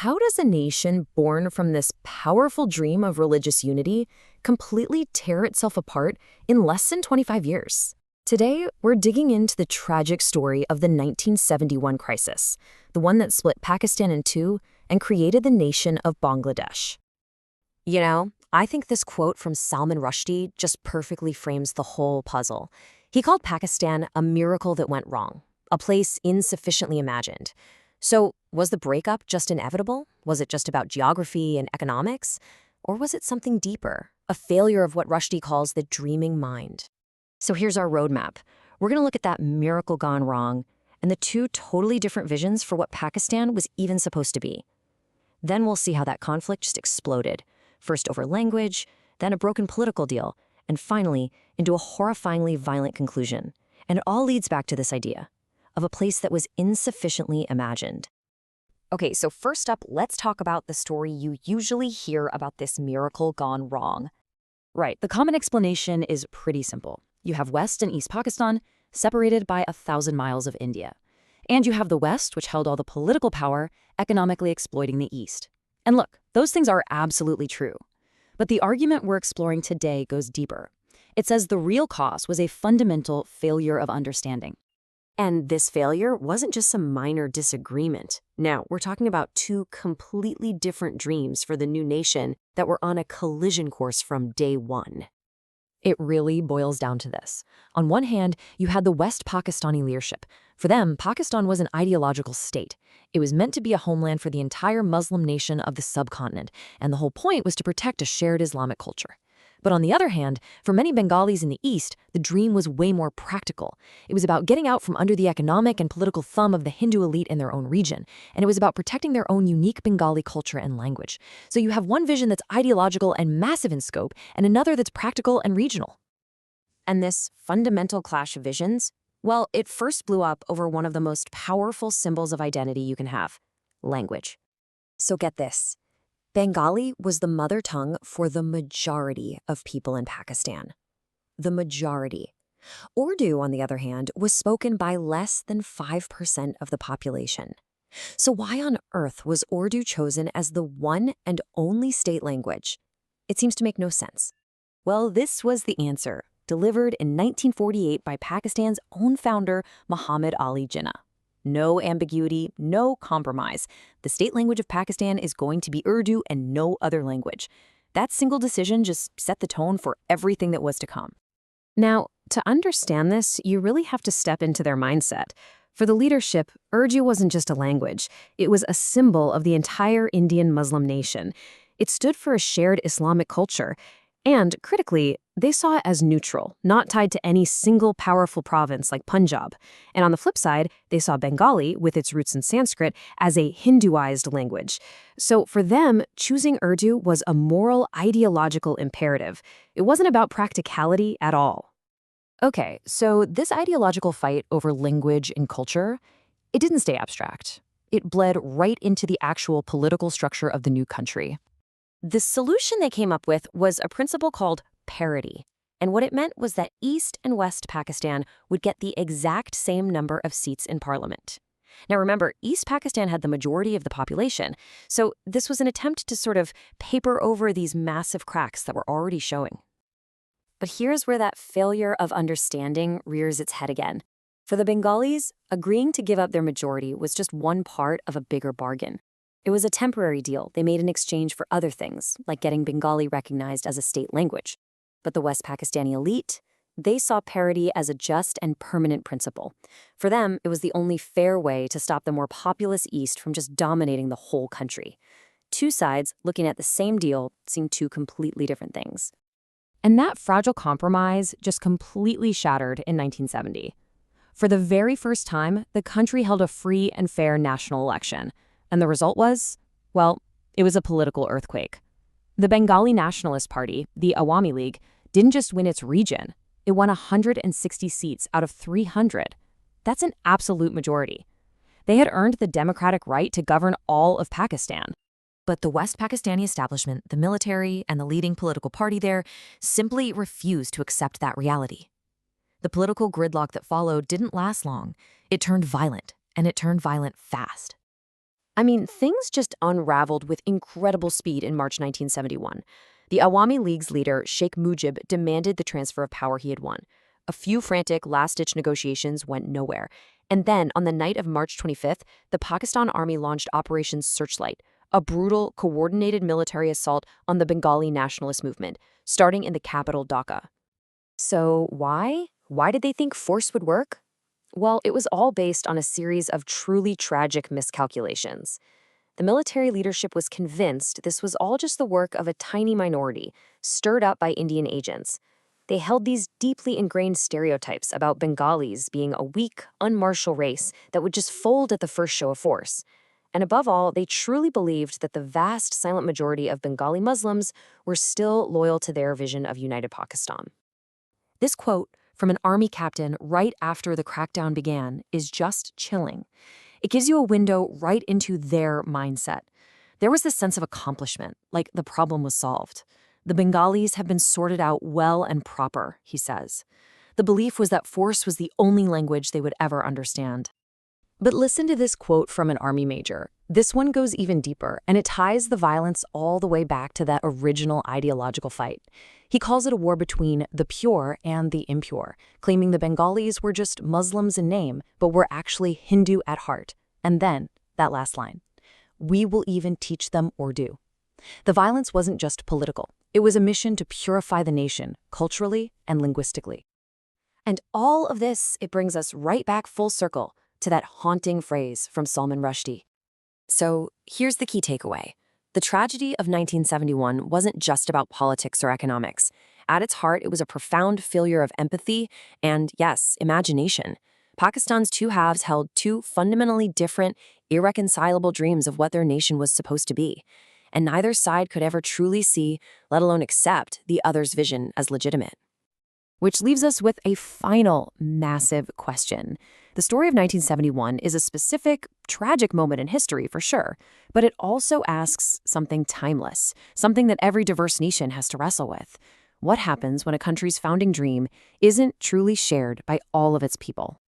how does a nation born from this powerful dream of religious unity completely tear itself apart in less than 25 years? Today, we're digging into the tragic story of the 1971 crisis, the one that split Pakistan in two and created the nation of Bangladesh. You know, I think this quote from Salman Rushdie just perfectly frames the whole puzzle. He called Pakistan a miracle that went wrong, a place insufficiently imagined. So, was the breakup just inevitable? Was it just about geography and economics? Or was it something deeper, a failure of what Rushdie calls the dreaming mind? So here's our roadmap. We're going to look at that miracle gone wrong and the two totally different visions for what Pakistan was even supposed to be. Then we'll see how that conflict just exploded, first over language, then a broken political deal, and finally into a horrifyingly violent conclusion. And it all leads back to this idea of a place that was insufficiently imagined. Okay, so first up, let's talk about the story you usually hear about this miracle gone wrong. Right, the common explanation is pretty simple. You have West and East Pakistan, separated by 1,000 miles of India. And you have the West, which held all the political power, economically exploiting the East. And look, those things are absolutely true. But the argument we're exploring today goes deeper. It says the real cause was a fundamental failure of understanding. And this failure wasn't just some minor disagreement. No, we're talking about two completely different dreams for the new nation that were on a collision course from day one. It really boils down to this. On one hand, you had the West Pakistani leadership. For them, Pakistan was an ideological state. It was meant to be a homeland for the entire Muslim nation of the subcontinent, and the whole point was to protect a shared Islamic culture. But on the other hand, for many Bengalis in the East, the dream was way more practical. It was about getting out from under the economic and political thumb of the Hindu elite in their own region, and it was about protecting their own unique Bengali culture and language. So you have one vision that's ideological and massive in scope, and another that's practical and regional. And this fundamental clash of visions, well, it first blew up over one of the most powerful symbols of identity you can have: language. So get this. Bengali was the mother tongue for the majority of people in Pakistan. The majority. Urdu, on the other hand, was spoken by less than 5% of the population. So why on earth was Urdu chosen as the one and only state language? It seems to make no sense. Well, this was the answer, delivered in 1948 by Pakistan's own founder, Muhammad Ali Jinnah. No ambiguity, no compromise. The state language of Pakistan is going to be Urdu and no other language. That single decision just set the tone for everything that was to come. Now, to understand this, you really have to step into their mindset. For the leadership, Urdu wasn't just a language. It was a symbol of the entire Indian Muslim nation. It stood for a shared Islamic culture. And, critically, they saw it as neutral, not tied to any single powerful province like Punjab. And on the flip side, they saw Bengali, with its roots in Sanskrit, as a Hinduized language. So for them, choosing Urdu was a moral, ideological imperative. It wasn't about practicality at all. Okay, so this ideological fight over language and culture, it didn't stay abstract. It bled right into the actual political structure of the new country. The solution they came up with was a principle called parity. And what it meant was that East and West Pakistan would get the exact same number of seats in parliament. Now remember, East Pakistan had the majority of the population, so this was an attempt to sort of paper over these massive cracks that were already showing. But here's where that failure of understanding rears its head again. For the Bengalis, agreeing to give up their majority was just one part of a bigger bargain. It was a temporary deal they made in exchange for other things, like getting Bengali recognized as a state language. But the West Pakistani elite, they saw parity as a just and permanent principle. For them, it was the only fair way to stop the more populous East from just dominating the whole country. Two sides, looking at the same deal, seemed two completely different things. And that fragile compromise just completely shattered in 1970. For the very first time, the country held a free and fair national election. And the result was, well, it was a political earthquake. The Bengali Nationalist Party, the Awami League, didn't just win its region. It won 160 seats out of 300. That's an absolute majority. They had earned the democratic right to govern all of Pakistan. But the West Pakistani establishment, the military, and the leading political party there simply refused to accept that reality. The political gridlock that followed didn't last long. It turned violent, and it turned violent fast. I mean, things just unraveled with incredible speed in March 1971. The Awami League's leader, Sheikh Mujib, demanded the transfer of power he had won. A few frantic, last-ditch negotiations went nowhere. And then, on the night of March 25th, the Pakistan Army launched Operation Searchlight, a brutal, coordinated military assault on the Bengali nationalist movement, starting in the capital, Dhaka. So why? Why did they think force would work? Well, it was all based on a series of truly tragic miscalculations. The military leadership was convinced this was all just the work of a tiny minority, stirred up by Indian agents. They held these deeply ingrained stereotypes about Bengalis being a weak, unmartial race that would just fold at the first show of force. And above all, they truly believed that the vast silent majority of Bengali Muslims were still loyal to their vision of united Pakistan. This quote from an army captain right after the crackdown began is just chilling. It gives you a window right into their mindset. There was this sense of accomplishment, like the problem was solved. The Bengalis have been sorted out well and proper, he says. The belief was that force was the only language they would ever understand. But listen to this quote from an army major. This one goes even deeper, and it ties the violence all the way back to that original ideological fight. He calls it a war between the pure and the impure, claiming the Bengalis were just Muslims in name, but were actually Hindu at heart. And then, that last line, we will even teach them Urdu. The violence wasn't just political. It was a mission to purify the nation, culturally and linguistically. And all of this, it brings us right back full circle to that haunting phrase from Salman Rushdie. So here's the key takeaway. The tragedy of 1971 wasn't just about politics or economics. At its heart, it was a profound failure of empathy and, yes, imagination. Pakistan's two halves held two fundamentally different, irreconcilable dreams of what their nation was supposed to be. And neither side could ever truly see, let alone accept, the other's vision as legitimate. Which leaves us with a final massive question. The story of 1971 is a specific, tragic moment in history, for sure, but it also asks something timeless, something that every diverse nation has to wrestle with. What happens when a country's founding dream isn't truly shared by all of its people?